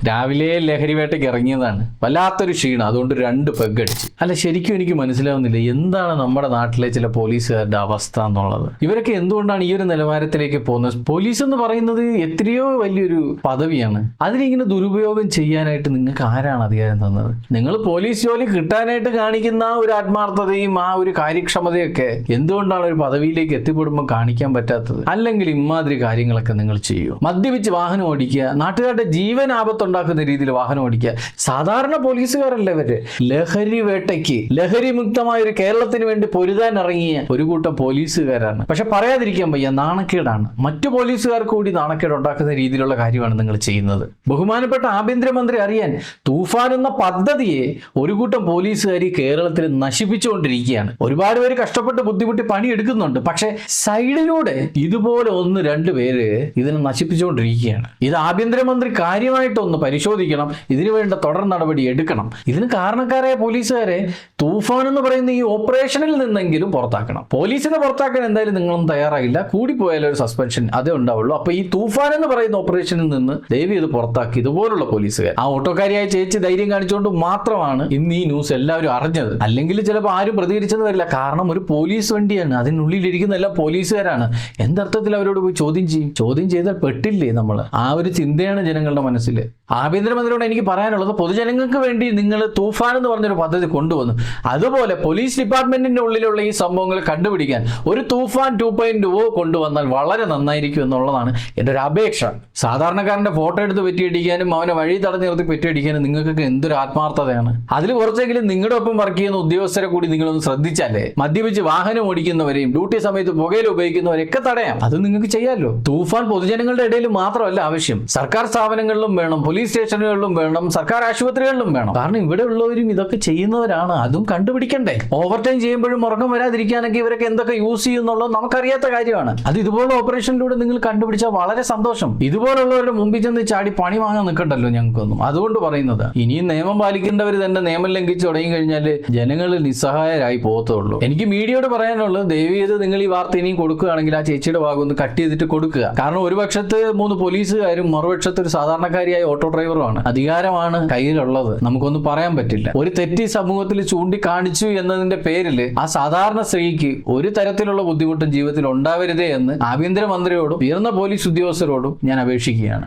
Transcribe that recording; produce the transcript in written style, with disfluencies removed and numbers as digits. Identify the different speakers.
Speaker 1: രാവിലെ ലഹരി വേട്ടയ്ക്ക് ഇറങ്ങിയതാണ്. വല്ലാത്തൊരു ക്ഷീണം, അതുകൊണ്ട് 2 പെഗ് അടിച്ച്. അല്ല, ശരിക്കും എനിക്ക് മനസ്സിലാവുന്നില്ല എന്താണ് നമ്മുടെ നാട്ടിലെ ചില പോലീസുകാരുടെ അവസ്ഥ എന്നുള്ളത്. ഇവരൊക്കെ എന്തുകൊണ്ടാണ് ഈ ഒരു നിലവാരത്തിലേക്ക് പോകുന്നത്? പോലീസ് എന്ന് പറയുന്നത് എത്രയോ വലിയൊരു പദവിയാണ്. അതിനിങ്ങനെ ദുരുപയോഗം ചെയ്യാനായിട്ട് നിങ്ങൾക്ക് ആരാണ് അധികാരം തന്നത്? നിങ്ങൾ പോലീസ് ജോലി കിട്ടാനായിട്ട് കാണിക്കുന്ന ഒരു ആത്മാർത്ഥതയും ആ ഒരു കാര്യക്ഷമതയൊക്കെ എന്തുകൊണ്ടാണ് ഒരു പദവിയിലേക്ക് എത്തിപ്പെടുമ്പോൾ കാണിക്കാൻ പറ്റാത്തത്? അല്ലെങ്കിൽ ഇമാതിരി കാര്യങ്ങളൊക്കെ നിങ്ങൾ ചെയ്യൂ. മദ്യപിച്ച് വാഹനം ഓടിക്കുക, നാട്ടുകാരുടെ ജീവൻ ആപത്തുണ്ടാക്കുന്ന രീതിയിൽ വാഹനം ഓടിക്കുക. സാധാരണ പോലീസുകാരല്ല ഇവര്. ലഹരി വേട്ടയ്ക്ക്, ലഹരി മുക്തമായ ഒരു കേരളത്തിന് വേണ്ടി പൊരുതാൻ ഇറങ്ങിയ ഒരു കൂട്ടം പോലീസുകാരാണ്. പക്ഷെ പറയാതിരിക്കാൻ വയ്യ, നാണക്കേടാണ്. മറ്റു പോലീസുകാർക്ക് കൂടി നാണക്കേട് ഉണ്ടാക്കുന്ന രീതിയിലുള്ള കാര്യമാണ് നിങ്ങൾ ചെയ്യുന്നത്. ബഹുമാനപ്പെട്ട ആഭ്യന്തരമന്ത്രി അറിയാൻ, തൂഫാൻ എന്ന പദ്ധതിയെ ഒരു കൂട്ടം പോലീസുകാർ കേരളത്തിൽ നശിപ്പിച്ചുകൊണ്ടിരിക്കുകയാണ്. ഒരുപാട് പേര് കഷ്ടപ്പെട്ട് ബുദ്ധിമുട്ടി പണിയെടുക്കുന്നുണ്ട്. പക്ഷെ സൈഡിലൂടെ ഇതുപോലെ 1-2 പേര് ഇതിനെ നശിപ്പിച്ചുകൊണ്ടിരിക്കുകയാണ്. ഇത് ആഭ്യന്തരമന്ത്രി കാര്യമായിട്ടൊന്ന് പരിശോധിക്കണം. ഇതിനു വേണ്ട തുടർ നടപടി എടുക്കണം. ഇതിന് കാരണക്കാരായ പോലീസുകാരെ തൂഫാൻ എന്ന് പറയുന്ന ഈ ഓപ്പറേഷനിൽ നിന്നെങ്കിലും പുറത്താക്കണം. പോലീസിനെ പുറത്താക്കാൻ എന്തായാലും നിങ്ങളൊന്നും തയ്യാറായില്ല. കൂടിപ്പോയാലും ഒരു സസ്പെൻഷൻ അതേ ഉണ്ടാവുള്ളൂ. അപ്പൊ ഈ തൂഫാൻ എന്ന് പറയുന്ന ഓപ്പറേഷനിൽ നിന്ന് ദയവ് ഇത് പുറത്താക്കി ഇതുപോലുള്ള പോലീസുകാർ. ആ ഓട്ടോക്കാരിയായ ചേച്ചി ധൈര്യം കാണിച്ചുകൊണ്ട് മാത്രമാണ് ഇന്ന് ഈ ന്യൂസ് എല്ലാവരും അറിഞ്ഞത്. അല്ലെങ്കിൽ ചിലപ്പോൾ ആരും പ്രതികരിച്ചെന്ന് വരില്ല. കാരണം ഒരു പോലീസ് വണ്ടിയാണ്, അതിനുള്ളിലിരിക്കുന്ന എല്ലാം പോലീസുകാരാണ്. എന്തർത്ഥത്തിൽ അവരോട് പോയി ചോദ്യം ചെയ്യും? ചോദ്യം ചെയ്താൽ പെട്ടില്ലേ നമ്മൾ? ആ ഒരു ചിന്തയാണ് ജനങ്ങളുടെ മനസ്സിൽ. ആഭ്യന്തരമന്ത്രിയോട് എനിക്ക് പറയാനുള്ളത്, പൊതുജനങ്ങൾക്ക് വേണ്ടി നിങ്ങൾ തൂഫാൻ എന്ന് പറഞ്ഞൊരു പദ്ധതി കൊണ്ടുവന്നു. അതുപോലെ പോലീസ് ഡിപ്പാർട്ട്മെന്റിന്റെ ഉള്ളിലുള്ള ഈ സംഭവങ്ങൾ കണ്ടുപിടിക്കാൻ ഒരു തൂഫാൻ 2.0 കൊണ്ടുവന്നാൽ വളരെ നന്നായിരിക്കും എന്നുള്ളതാണ് എൻ്റെ ഒരു അപേക്ഷ. സാധാരണക്കാരന്റെ ഫോട്ടോ എടുത്ത് പെറ്റിയടിക്കാനും അവനെ വഴി തടഞ്ഞു നിർത്തി പെറ്റിയടിക്കാനും നിങ്ങൾക്കൊക്കെ എന്തൊരു ആത്മാർത്ഥതയാണ്. അതിൽ കുറച്ചെങ്കിലും നിങ്ങളുടെ ഒപ്പം വർക്ക് ചെയ്യുന്ന ഉദ്യോഗസ്ഥരെ കൂടി നിങ്ങളൊന്ന് ശ്രദ്ധിച്ചാലേ മദ്യപിച്ച് വാഹനം ഓടിക്കുന്നവരെയും ഡ്യൂട്ടി സമയത്ത് പുകയില ഉപയോഗിക്കുന്നവരെയൊക്കെ തടയാം. അത് നിങ്ങൾക്ക് ചെയ്യാമല്ലോ. തൂഫാൻ പൊതുജനങ്ങളുടെ ഇടയിൽ മാത്രമല്ല ആവശ്യം, സർക്കാർ സ്ഥാപനങ്ങളിലും വേണം, പോലീസ് സ്റ്റേഷനുകളിലും വേണം, സർക്കാർ ആശുപത്രികളിലും വേണം. കാരണം ഇവിടെ ഉള്ളവരും ഇതൊക്കെ ചെയ്യുന്നവരാണ്. അതും കണ്ടുപിടിക്കണ്ടേ. ഓവർ ടൈം ചെയ്യുമ്പോഴും ഉറക്കം വരാതിരിക്കാനൊക്കെ ഇവരൊക്കെ എന്തൊക്കെ യൂസ് ചെയ്യുന്നുള്ളത് നമുക്കറിയാത്ത കാര്യമാണ്. അത് ഇതുപോലുള്ള ഓപ്പറേഷനിലൂടെ നിങ്ങൾ കണ്ടുപിടിച്ചാൽ വളരെ സന്തോഷം. ഇതുപോലുള്ളവരുടെ മുമ്പിൽ ചെന്ന് ചാടി പണി വാങ്ങാൻ നിൽക്കണ്ടല്ലോ ഞങ്ങൾക്കൊന്നും. അതുകൊണ്ട് പറയുന്നത്, ഇനിയും നിയമം പാലിക്കേണ്ടവർ തന്നെ നിയമം ലംഘിച്ച് തുടങ്ങി കഴിഞ്ഞാൽ ജനങ്ങൾ നിസ്സഹായരായി പോകത്തുള്ളൂ. എനിക്ക് മീഡിയയോട് പറയാനുള്ളത്, ദയവ് ചെയ്ത് നിങ്ങൾ ഈ വാർത്ത ഇനിയും കൊടുക്കുകയാണെങ്കിൽ ആ ചേച്ചിയുടെ ഭാഗം ഒന്ന് കട്ട് ചെയ്തിട്ട് കൊടുക്കുക. കാരണം ഒരു പക്ഷത്ത് 3 പോലീസുകാരും മറുപക്ഷത്ത് ഒരു സാധാരണക്കാരിയായ ഓട്ടോ ഡ്രൈവറുമാണ്. അധികാരമാണ് കയ്യിലുള്ളത്, നമുക്കൊന്നും പറയാൻ പറ്റില്ല. ഒരു തെറ്റി സമൂഹത്തിൽ ചൂണ്ടിക്കാണിച്ചു എന്നതിന്റെ പേരിൽ ആ സാധാരണ സ്ത്രീക്ക് ഒരു തരത്തിലുള്ള ബുദ്ധിമുട്ടും ജീവിതത്തിൽ ഉണ്ടാവരുതേ എന്ന് ആഭ്യന്തരമന്ത്രിയോടും ഉയർന്ന പോലീസ് ഉദ്യോഗസ്ഥരോടും ഞാൻ അപേക്ഷിക്കുകയാണ്.